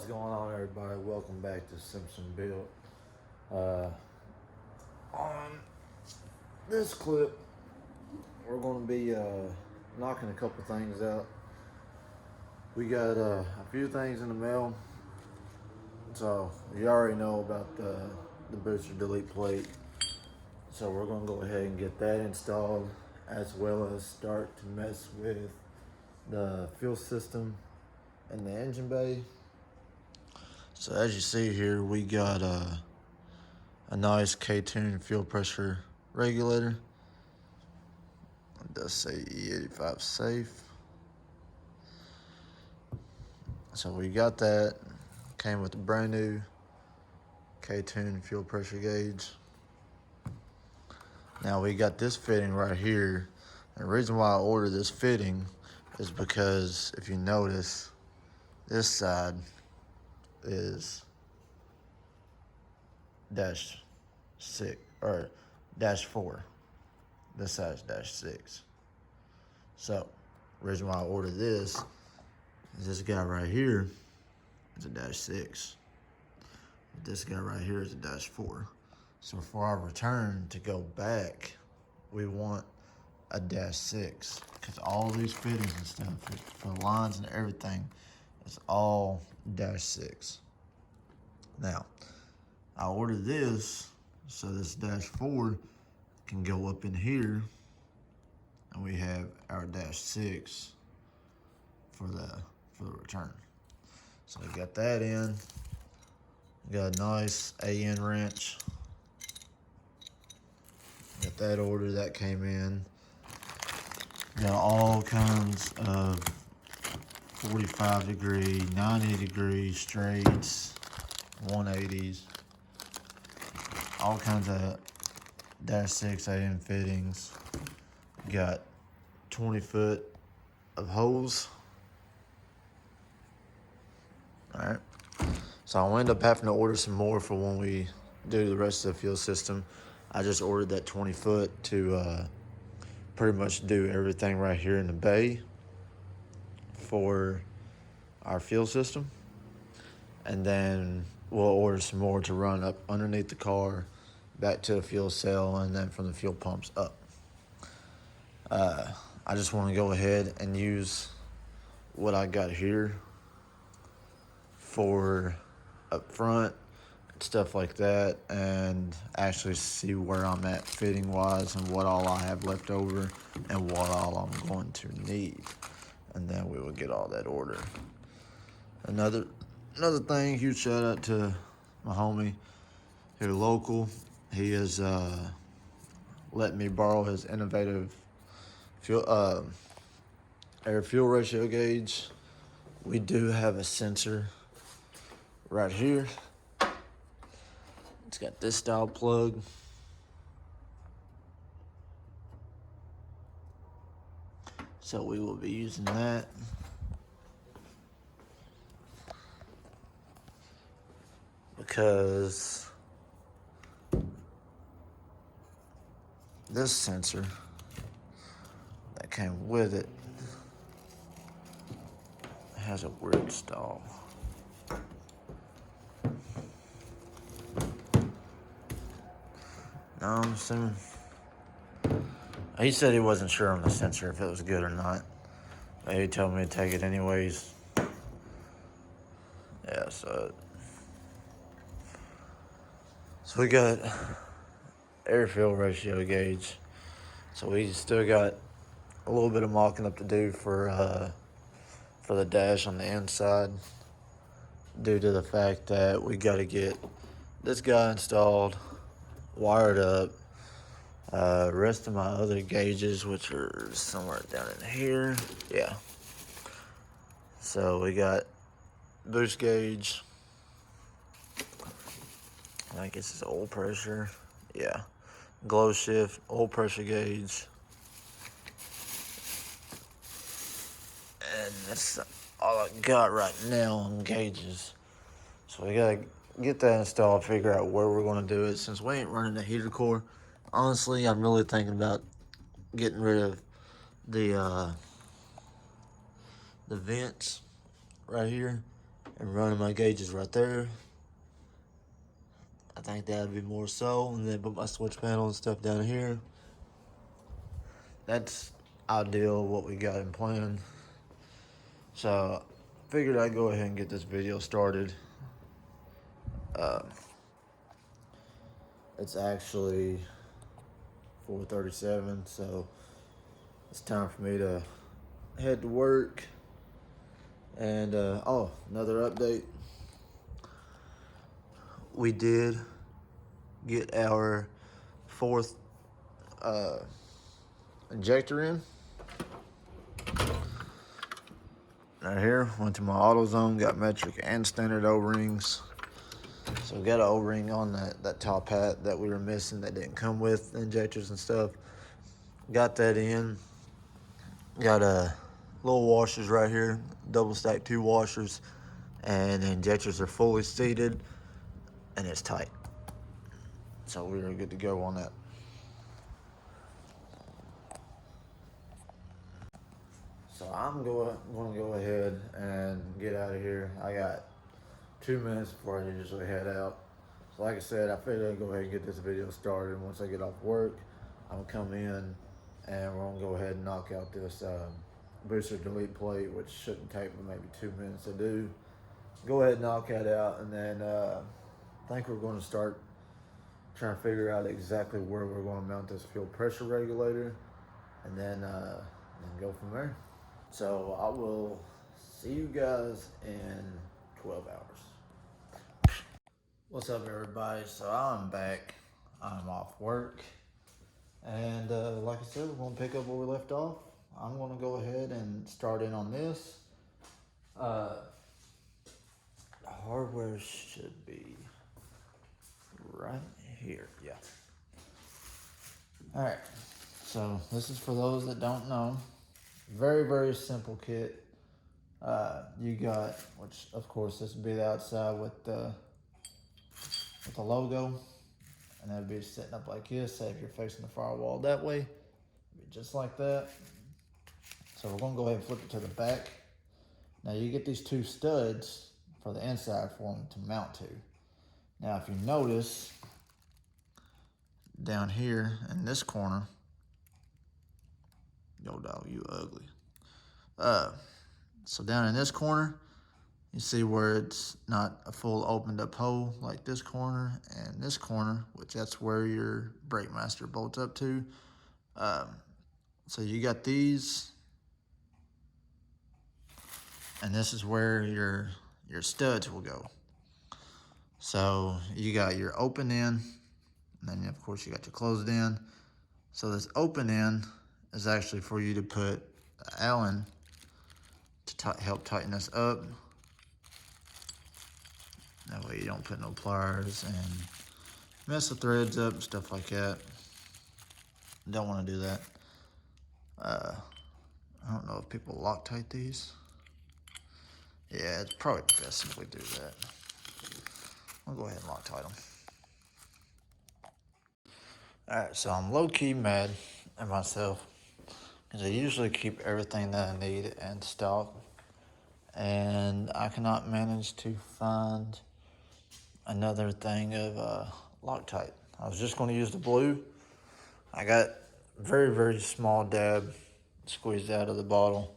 going on, everybody? Welcome back to Simpson Build. On this clip, we're going to be knocking a couple things out. We got a few things in the mail. So you already know about the booster delete plate. So we're going to go ahead and get that installed, as well as start to mess with the fuel system and the engine bay. So as you see here, we got a nice K-tune fuel pressure regulator. It does say E85 safe. So we got that. Came with a brand new K-tune fuel pressure gauge. Now we got this fitting right here. And the reason why I ordered this fitting is because if you notice, this side is -6 or -4. This side is -6. So, the reason why I ordered this is this guy right here is a -6. This guy right here is a -4. So for our return to go back, we want a -6 because all these fittings and stuff for the lines and everything is all -6. Now, I ordered this so this -4 can go up in here, and we have our -6 for the return. So we got that in. We got a nice AN wrench. Got that order that came in. Got all kinds of 45 degree, 90 degree straights, 180s, all kinds of -6 AN fittings. Got 20 foot of hose. All right. So I'll end up having to order some more for when we do the rest of the fuel system. I just ordered that 20 foot to pretty much do everything right here in the bay for our fuel system. And then we'll order some more to run up underneath the car, back to the fuel cell, and then from the fuel pumps up. I just want to go ahead and use what I got here for up front, stuff like that, and actually see where I'm at fitting wise and what all I have left over and what all I'm going to need. And then we will get all that order. Another thing, huge shout out to my homie here local. He is letting me borrow his innovative fuel air fuel ratio gauge. We do have a sensor right here. It's got this style plug. So we will be using that. Because this sensor that came with it has a weird stall. No, I'm assuming. He said he wasn't sure on the sensor if it was good or not. But he told me to take it anyways. Yeah, so we got air fuel ratio gauge. So we still got a little bit of mocking up to do for the dash on the inside, due to the fact that we got to get this guy installed, wired up. Rest of my other gauges, which are somewhere down in here. Yeah. So we got boost gauge. I think this is oil pressure. Yeah. Glow shift, oil pressure gauge. And that's all I got right now on gauges. So we gotta get that installed, figure out where we're gonna do it. Since we ain't running the heater core, honestly, I'm really thinking about getting rid of the vents right here and running my gauges right there. I think that would be more so, and then put my switch panel and stuff down here. That's ideal what we got in plan. So figured I'd go ahead and get this video started. It's actually 4:37, so it's time for me to head to work. And oh, another update. We did get our fourth injector in. Right here, went to my AutoZone, got metric and standard O-rings. So we got an O-ring on that top hat that we were missing that didn't come with injectors and stuff. Got that in. Got little washers right here, double stack 2 washers, and the injectors are fully seated and it's tight. So we are good to go on that. So I'm going to go ahead and get out of here. I got 2 minutes before I usually head out. So like I said, I figured I'd go ahead and get this video started. Once I get off work, I'm gonna come in and we're gonna go ahead and knock out this booster delete plate, which shouldn't take me maybe 2 minutes to do. Go ahead and knock that out, and then I think we're gonna start trying to figure out exactly where we're gonna mount this fuel pressure regulator, and then go from there. So I will see you guys in 12 hours. What's up, everybody? So I'm back. I'm off work. And like I said, we're going to pick up where we left off. I'm going to go ahead and start in on this. Hardware should be right here. Yeah. All right. So this is for those that don't know. Very, very simple kit. You got, which of course this would be the outside with the logo, and that'd be setting up like this. Say if you're facing the firewall that way, be just like that. So we're gonna go ahead and flip it to the back. Now you get these 2 studs for the inside for them to mount to. Now if you notice down here in this corner, yo dog, you ugly. So down in this corner, you see where it's not a full opened up hole like this corner and this corner, which that's where your brake master bolts up to. So you got these, and this is where your studs will go. So you got your open end, and then of course you got your closed end. So this open end is actually for you to put the Allen to help tighten this up. That way you don't put no pliers and mess the threads up and stuff like that. Don't want to do that. I don't know if people Loctite these. Yeah, it's probably best if we do that. I'll go ahead and Loctite them. Alright, so I'm low-key mad at myself because I usually keep everything that I need in stock, and I cannot manage to find another thing of Loctite. I was just going to use the blue. I got very, very small dab squeezed out of the bottle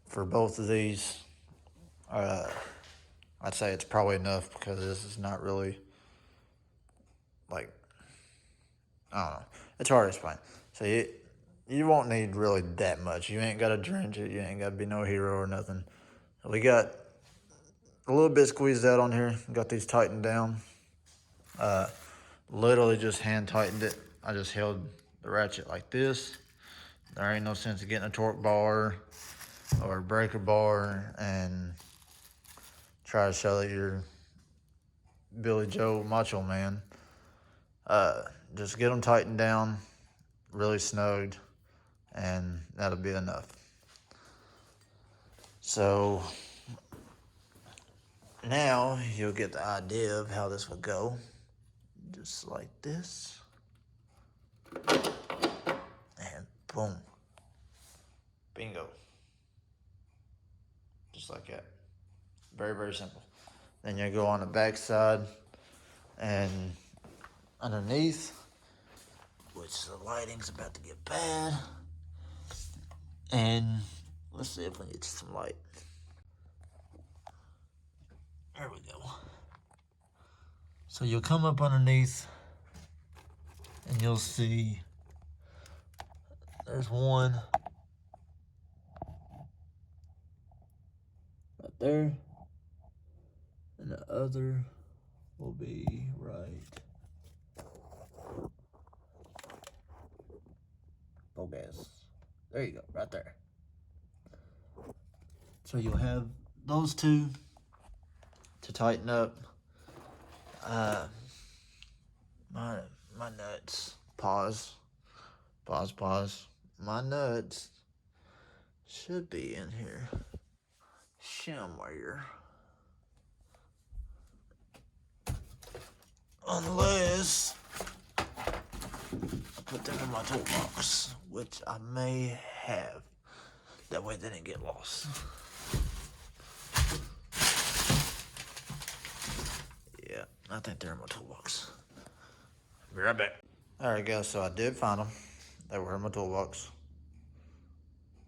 for both of these. I'd say it's probably enough because this is not really, like, I don't know. It's hard to explain. So you won't need really that much. You ain't got to drench it. You ain't got to be no hero or nothing. We got a little bit squeezed out on here. Got these tightened down. Literally just hand tightened it. I just held the ratchet like this. There ain't no sense of getting a torque bar or a breaker bar and try to show that you're Billy Joe Macho Man. Just get them tightened down, really snug, and that'll be enough. So now you'll get the idea of how this would go. Just like this. And boom. Bingo. Just like that. Very, very simple. Then you go on the back side and underneath, which the lighting's about to get bad. And let's see if we can get some light. There we go. So you'll come up underneath and you'll see there's one right there, and the other will be right. Full gas. There you go, right there. So you'll have those two to tighten up. My nuts. Pause. My nuts should be in here somewhere. Unless I put them in my toolbox, which I may have. That way they didn't get lost. Yeah, I think they're in my toolbox. Be right back. Alright guys, so I did find them. They were in my toolbox.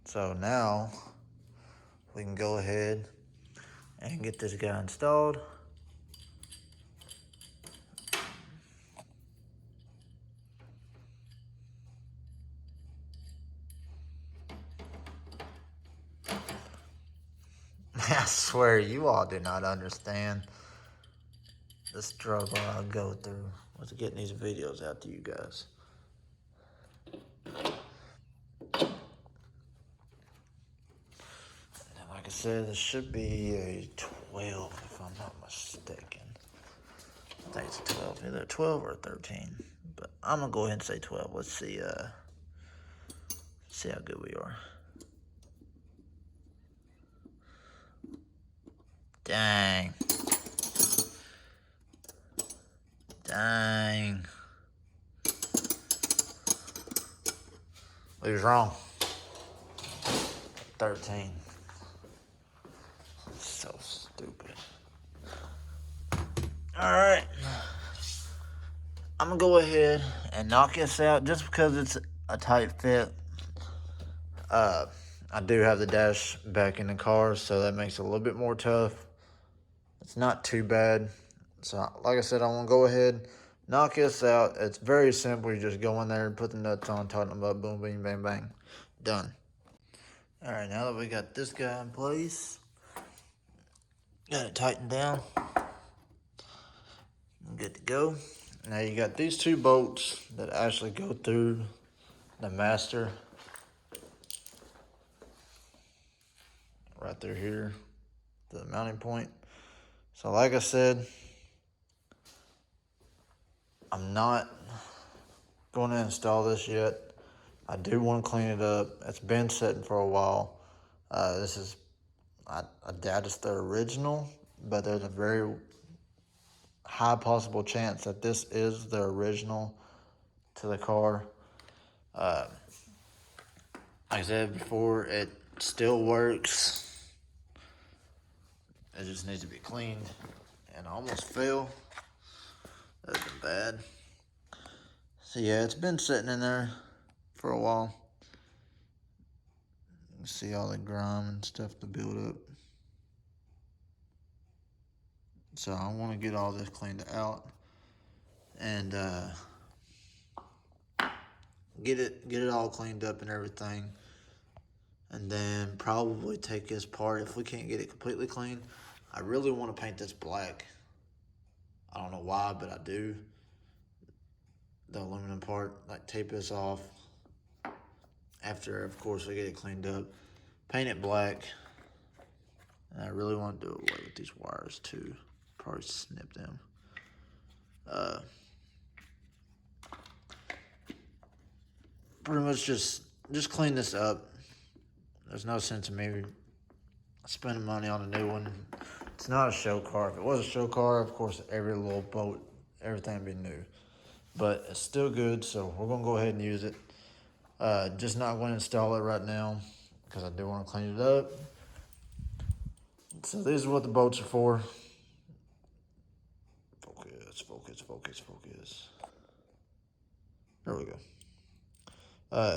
So now we can go ahead and get this guy installed. I swear you all do not understand the struggle I go through with getting these videos out to you guys. And like I said, this should be a 12 if I'm not mistaken. I think it's a 12, either 12 or 13. But I'm gonna go ahead and say 12. Let's see how good we are. Dang. We was wrong. 13. So stupid. Alright. I'm gonna go ahead and knock this out just because it's a tight fit. I do have the dash back in the car, so that makes it a little bit more tough. It's not too bad. So like I said, I'm gonna go ahead, knock this out. It's very simple. You just go in there and put the nuts on, tighten them up, boom, bing, bang, bang. Done. All right, now that we got this guy in place, got it tightened down, I'm good to go. Now you got these two bolts that actually go through the master. Right there here, the mounting point. So like I said, I'm not going to install this yet. I do want to clean it up. It's been sitting for a while. This is, I doubt it's the original, but there's a very high possible chance that this is the original to the car. Like I said before, it still works. It just needs to be cleaned. And I almost fell. That's been bad. So yeah, it's been sitting in there for a while. You see all the grime and stuff to build up. So I want to get all this cleaned out and get it all cleaned up and everything. And then probably take this part, if we can't get it completely clean. I really want to paint this black. I don't know why, but I do. The aluminum part, like tape this off. After, of course, we get it cleaned up. Paint it black. And I really want to do away with these wires too. Probably snip them. Pretty much just clean this up. There's no sense in me spending money on a new one. It's not a show car. If it was a show car, of course, every little bolt, everything would be new. But it's still good, so we're going to go ahead and use it. Just not going to install it right now because I do want to clean it up. So these are what the bolts are for. Focus, focus, focus, focus. There we go.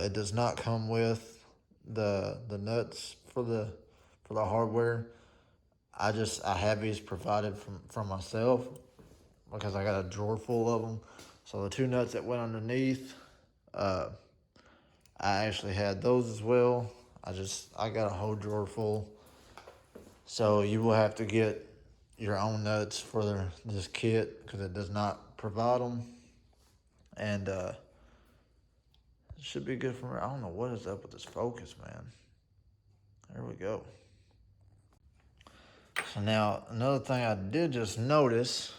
It does not come with the nuts for the hardware. I have these provided from myself because I got a drawer full of them. So the two nuts that went underneath, I actually had those as well. I got a whole drawer full. So you will have to get your own nuts for this kit because it does not provide them. And it should be good for me. I don't know what is up with this focus, man. There we go. So now another thing I did just notice,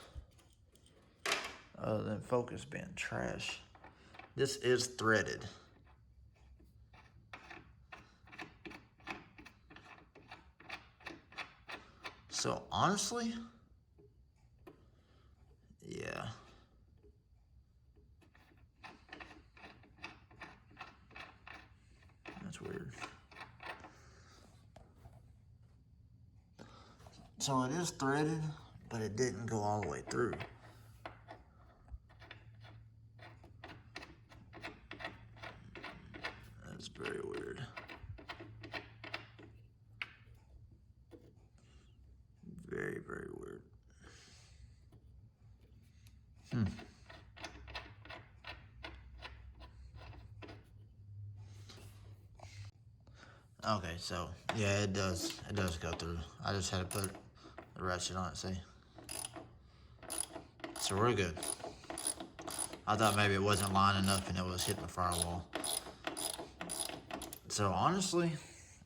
other than focus being trash, this is threaded. So honestly, yeah. That's weird. So it is threaded, but it didn't go all the way through. That's very weird. Very, very weird. Okay, so yeah, it does go through. I just had to put the ratchet on it, see? So we're good. I thought maybe it wasn't lining up and it was hitting the firewall. So honestly,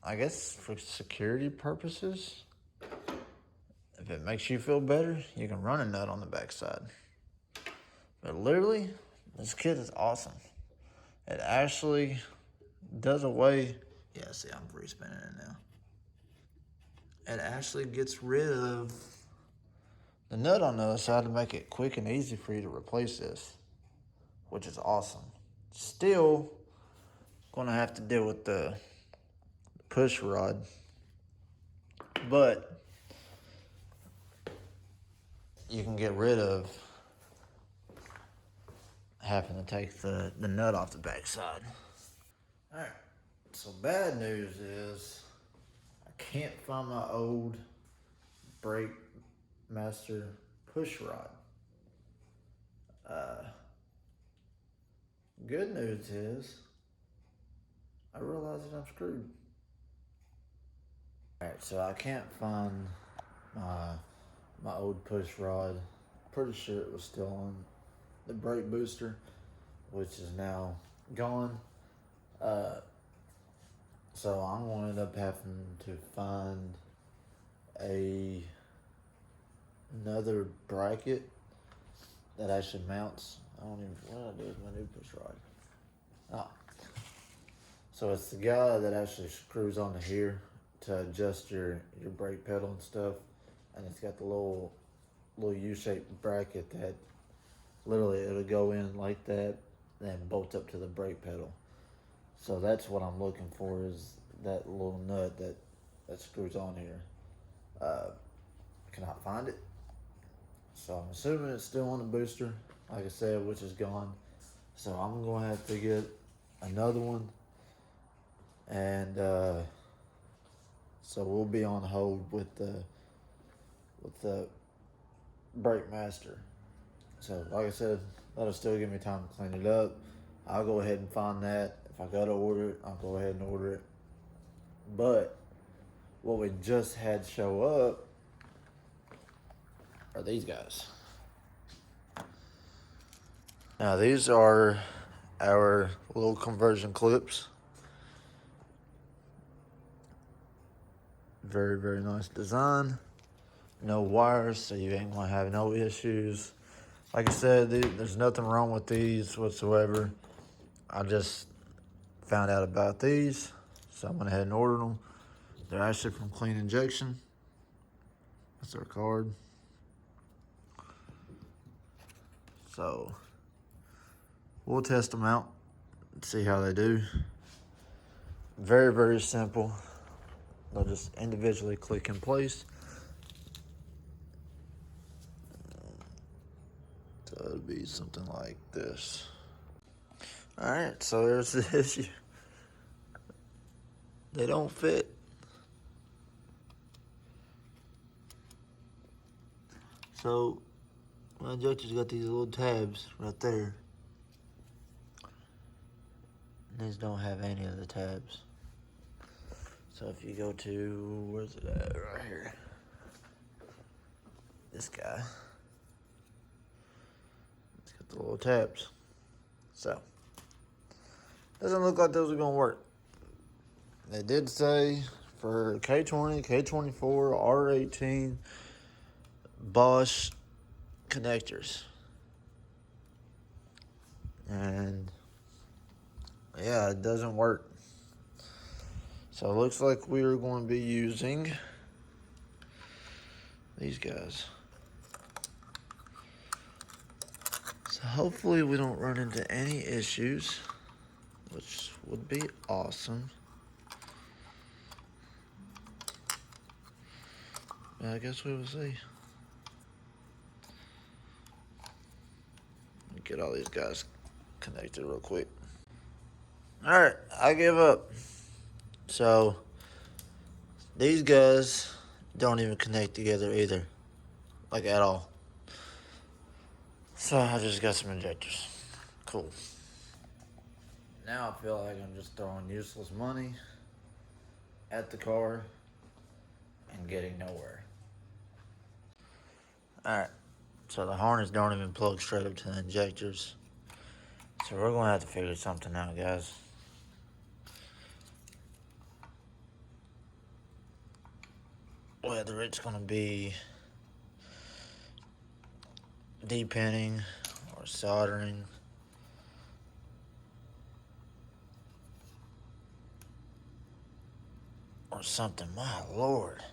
I guess for security purposes, if it makes you feel better, you can run a nut on the backside. But literally, this kit is awesome. It actually does away. Yeah, see, I'm free spinning it now. It actually gets rid of the nut on the other side to make it quick and easy for you to replace this, which is awesome. Still gonna have to deal with the push rod, but you can get rid of having to take the nut off the backside. All right, so bad news is I can't find my old brake master push rod. Good news is I realize that I'm screwed. All right, so I can't find my old push rod. Pretty sure it was still on the brake booster, which is now gone. So I'm going to end up having to find another bracket that actually mounts. What did I do with my new push rod? Oh. So it's the guy that actually screws onto here to adjust your brake pedal and stuff. And it's got the little U-shaped bracket that literally it'll go in like that and bolts up to the brake pedal. So that's what I'm looking for, is that little nut that screws on here. Cannot find it. So I'm assuming it's still on the booster, like I said, which is gone. So I'm going to have to get another one. And so we'll be on hold with the brake master. So like I said, that'll still give me time to clean it up. I'll go ahead and find that. If I gotta order it, I'll go ahead and order it. But what we just had show up are these guys. Now these are our little conversion clips. Very, very nice design. No wires, so you ain't gonna have no issues. Like I said, there's nothing wrong with these whatsoever. I just found out about these, so I went ahead and ordered them. They're actually from Clean Injection. That's their card. So we'll test them out and see how they do. Very, very simple. They'll just individually click in place. be something like this. All right, so there's the issue. They don't fit. So my injector's got these little tabs right there. And these don't have any of the tabs. So if you go to, where's it at? Right here. This guy. It's got the little tabs. So, doesn't look like those are gonna work. They did say for K20, K24, R18, Bosch connectors. And yeah, it doesn't work. So it looks like we are going to be using these guys. So hopefully we don't run into any issues, which would be awesome. But I guess we will see. Get all these guys connected real quick. All right, I give up. So these guys don't even connect together either, like at all. So I just got some injectors. Cool. Now I feel like I'm just throwing useless money at the car and getting nowhere. All right, so the harness don't even plug straight up to the injectors. So we're gonna have to figure something out, guys. Whether it's gonna be depinning or soldering. Or something, my lord.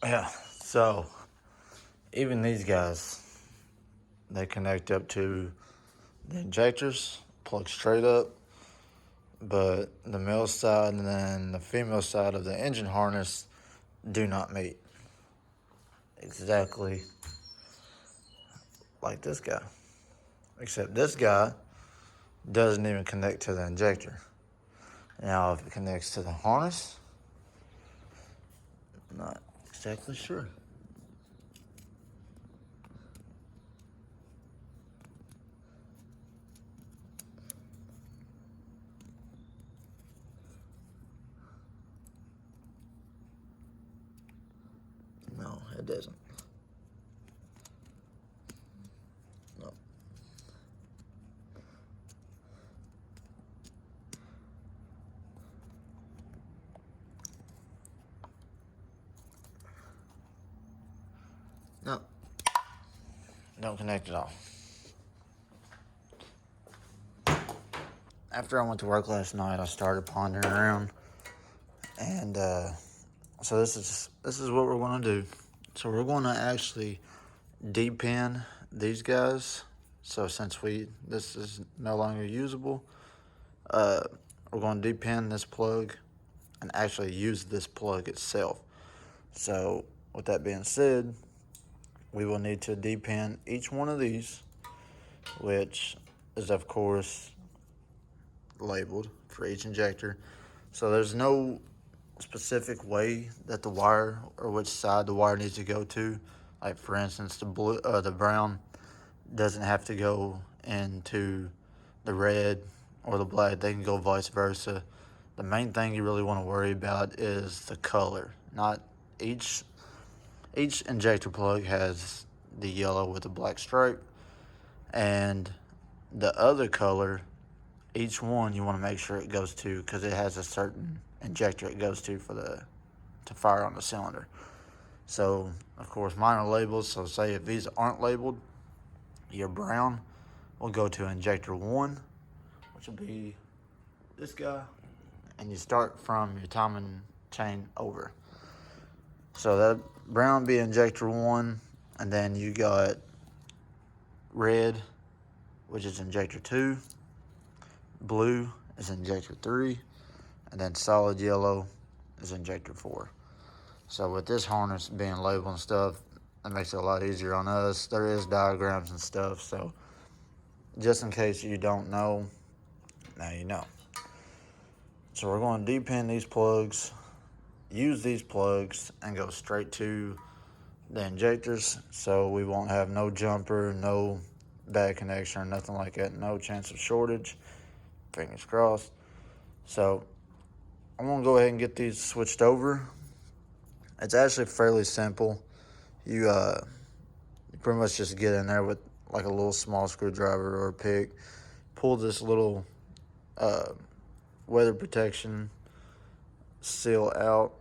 Yeah, so even these guys, they connect up to the injectors, plug straight up, but the male side and then the female side of the engine harness do not meet. Exactly like this guy. Except this guy doesn't even connect to the injector. Now, if it connects to the harness, I'm not exactly sure. No, it doesn't. No. No. Don't connect at all. After I went to work last night, I started pondering around, and so this is what we're going to do. So we're going to actually depin these guys. So since this is no longer usable, we're going to depin this plug and actually use this plug itself. So with that being said, we will need to depin each one of these, which is of course labeled for each injector. So there's no specific way that the wire or which side the wire needs to go to. Like for instance, the brown doesn't have to go into the red or the black. They can go vice versa. The main thing you really want to worry about is the color. Not each injector plug has the yellow with the black stripe, and the other color, each one you want to make sure it goes to, because it has a certain injector it goes to to fire on the cylinder. So of course mine are labeled. So say if these aren't labeled, your brown will go to injector 1, which will be this guy, and you start from your timing chain over. So that brown be injector 1, and then you got red, which is injector 2, blue is injector 3, and then solid yellow is injector 4. So with this harness being labeled and stuff, it makes it a lot easier on us. There is diagrams and stuff, so just in case you don't know, now you know. So we're going to depin these plugs, use these plugs, and go straight to the injectors, so we won't have no jumper, no bad connection or nothing like that, no chance of shortage, fingers crossed. So I'm going to go ahead and get these switched over. It's actually fairly simple. You pretty much just get in there with like a little small screwdriver or a pick, pull this little weather protection seal out,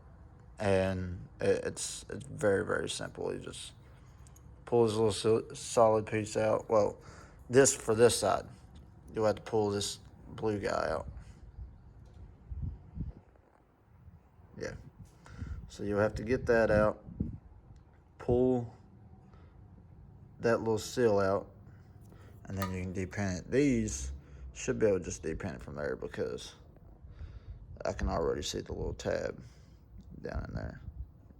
and it's very, very simple. You just pull this little solid piece out. Well, this for this side, you'll have to pull this blue guy out. Yeah. So you'll have to get that out, pull that little seal out, and then you can depin it. These should be able to just depin it from there because I can already see the little tab down in there.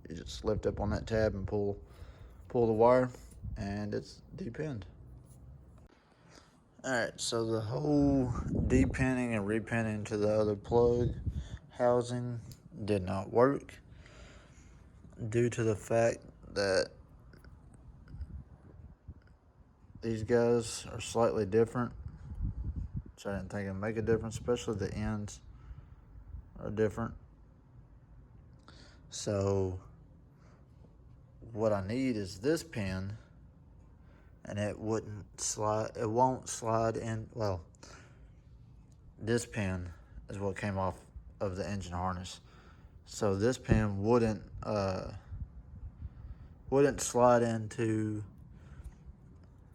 You just lift up on that tab and pull the wire, and it's depinned. Alright, so the whole depinning and repinning to the other plug housing did not work due to the fact that these guys are slightly different. So I didn't think it'd make a difference, especially the ends are different. So what I need is this pin, and it won't slide in. Well, this pin is what came off of the engine harness. So this pin wouldn't slide into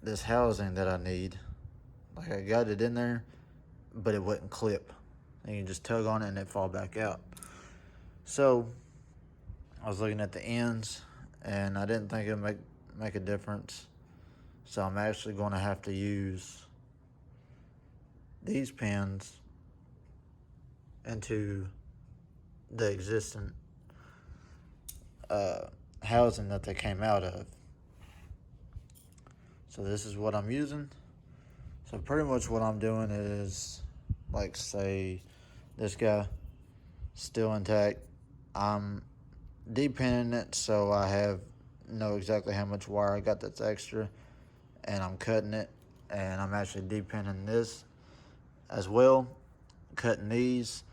this housing that I need. Like I got it in there, but it wouldn't clip. And you just tug on it and it fall back out. So I was looking at the ends, and I didn't think it would make a difference. So I'm actually going to have to use these pins into the existing housing that they came out of. So this is what I'm using. So pretty much what I'm doing is, like, say this guy still intact. I'm depinning it so I know exactly how much wire I got that's extra, and I'm cutting it, and I'm actually depinning this as well, cutting these,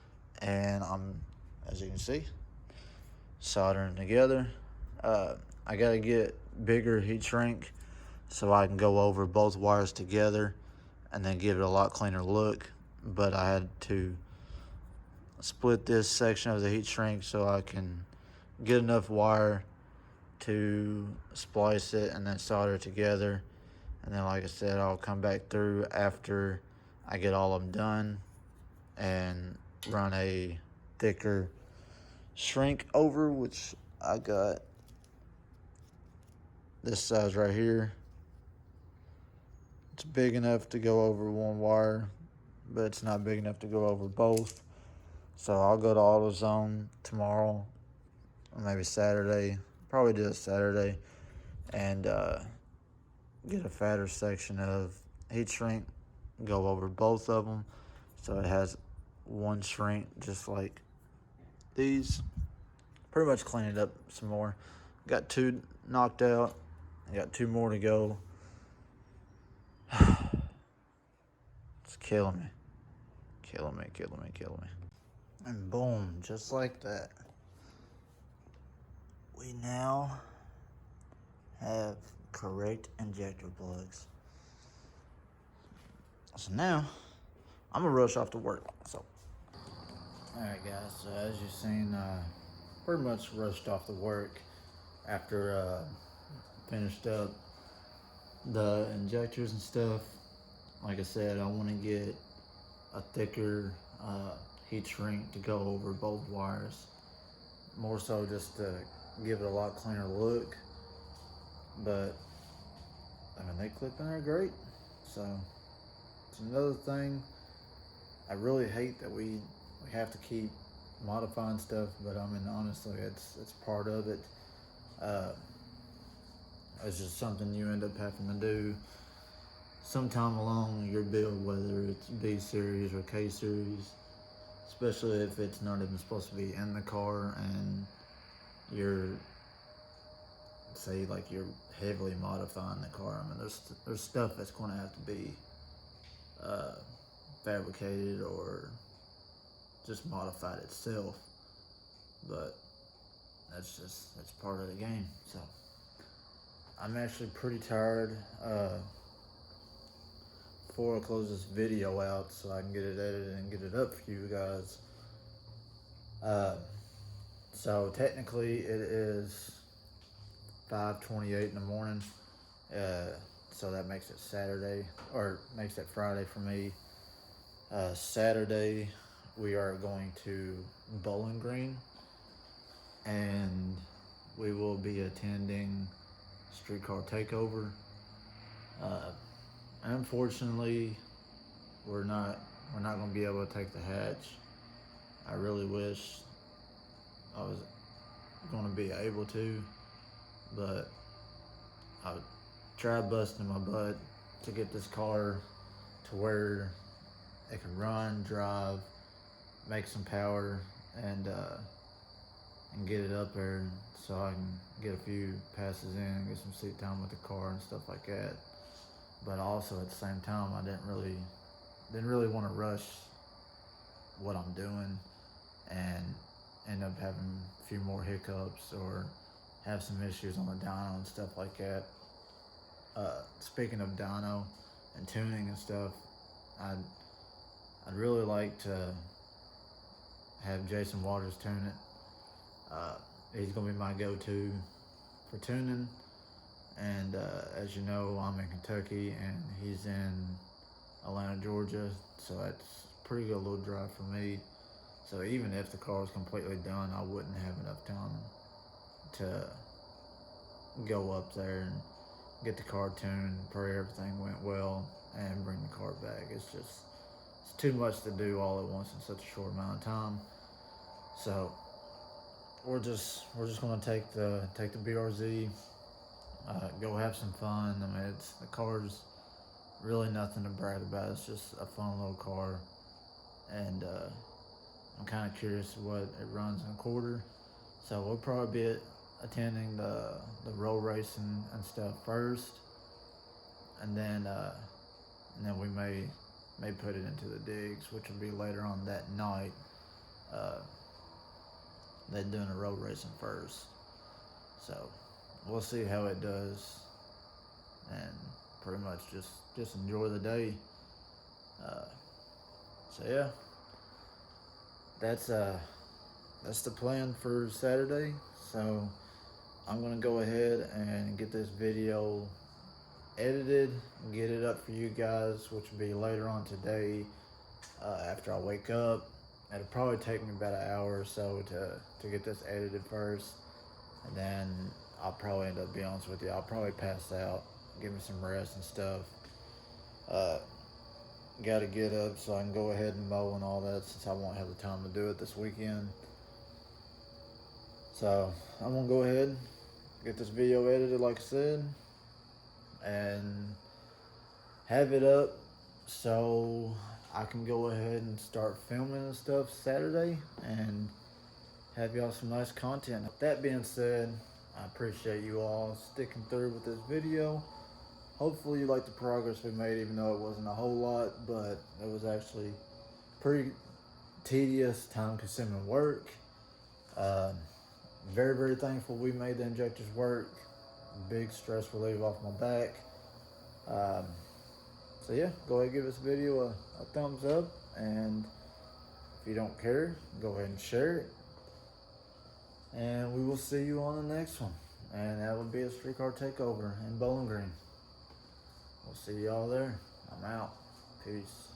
and I'm, as you can see, soldering together. I gotta get bigger heat shrink so I can go over both wires together and then give it a lot cleaner look. But I had to split this section of the heat shrink so I can get enough wire to splice it and then solder it together. And then, like I said, I'll come back through after I get all of them done and run a thicker shrink over, which I got this size right here. It's big enough to go over one wire, but it's not big enough to go over both. So I'll go to AutoZone tomorrow, or maybe Saturday, probably do it Saturday, and get a fatter section of heat shrink, go over both of them, so it has one shrink just like these. Pretty much clean it up some more. Got 2 knocked out. I got 2 more to go. It's killing me. Killing me. And boom, just like that, we now have correct injector plugs. So now, I'm gonna rush off to work. So, alright guys, so as you've seen, pretty much rushed off to work after finished up the injectors and stuff. Like I said, I want to get a thicker heat shrink to go over both wires. More so just to give it a lot cleaner look. But I mean, they clip in there great. So it's another thing. I really hate that we have to keep modifying stuff, but I mean, honestly, it's part of it. It's just something you end up having to do sometime along your build, whether it's B series or K series, especially if it's not even supposed to be in the car and you're, say, like you're heavily modifying the car. I mean, there's stuff that's going to have to be fabricated or just modified itself, but that's part of the game. So I'm actually pretty tired. Before I close this video out so I can get it edited and get it up for you guys, so technically it is 5:28 in the morning, so that makes it Saturday, or makes it Friday for me. Saturday we are going to Bowling Green, and we will be attending Streetcar Takeover. Unfortunately, we're not going to be able to take the hatch. I really wish I was going to be able to, but I tried busting my butt to get this car to where it can run, drive, make some power, and get it up there so I can get a few passes in, get some seat time with the car and stuff like that. But also at the same time, I didn't really want to rush what I'm doing and end up having a few more hiccups or have some issues on the dyno and stuff like that. Speaking of dyno and tuning and stuff, I'd really like to have Jason Waters tune it. He's gonna be my go-to for tuning. And as you know, I'm in Kentucky and he's in Atlanta, Georgia, so that's a pretty good little drive for me. So even if the car was completely done, I wouldn't have enough time to go up there and get the car tuned, pray everything went well, and bring the car back. It's too much to do all at once in such a short amount of time. So we're just gonna take the BRZ. Go have some fun. I mean, the car's really nothing to brag about. It's just a fun little car, and I'm kind of curious what it runs in a quarter. So we'll probably be attending the road racing and stuff first, and then we may put it into the digs, which will be later on that night. They're doing the road racing first, so we'll see how it does, and pretty much just enjoy the day. So yeah, that's the plan for Saturday. So I'm gonna go ahead and get this video edited and get it up for you guys, which will be later on today, after I wake up. It'll probably take me about an hour or so to get this edited first, and then I'll probably end up, be honest with you, I'll probably pass out, give me some rest and stuff. Got to get up so I can go ahead and mow and all that, since I won't have the time to do it this weekend. So I'm gonna go ahead, get this video edited like I said, and have it up so I can go ahead and start filming and stuff Saturday and have y'all some nice content. With that being said, I appreciate you all sticking through with this video. Hopefully you like the progress we made, even though it wasn't a whole lot, but it was actually pretty tedious, time-consuming work. Very, very thankful we made the injectors work. Big stress relief off my back. So yeah, go ahead and give this video a thumbs up, and if you don't care, go ahead and share it. And we will see you on the next one. And that would be a Streetcar Takeover in Bowling Green. We'll see y'all there. I'm out. Peace.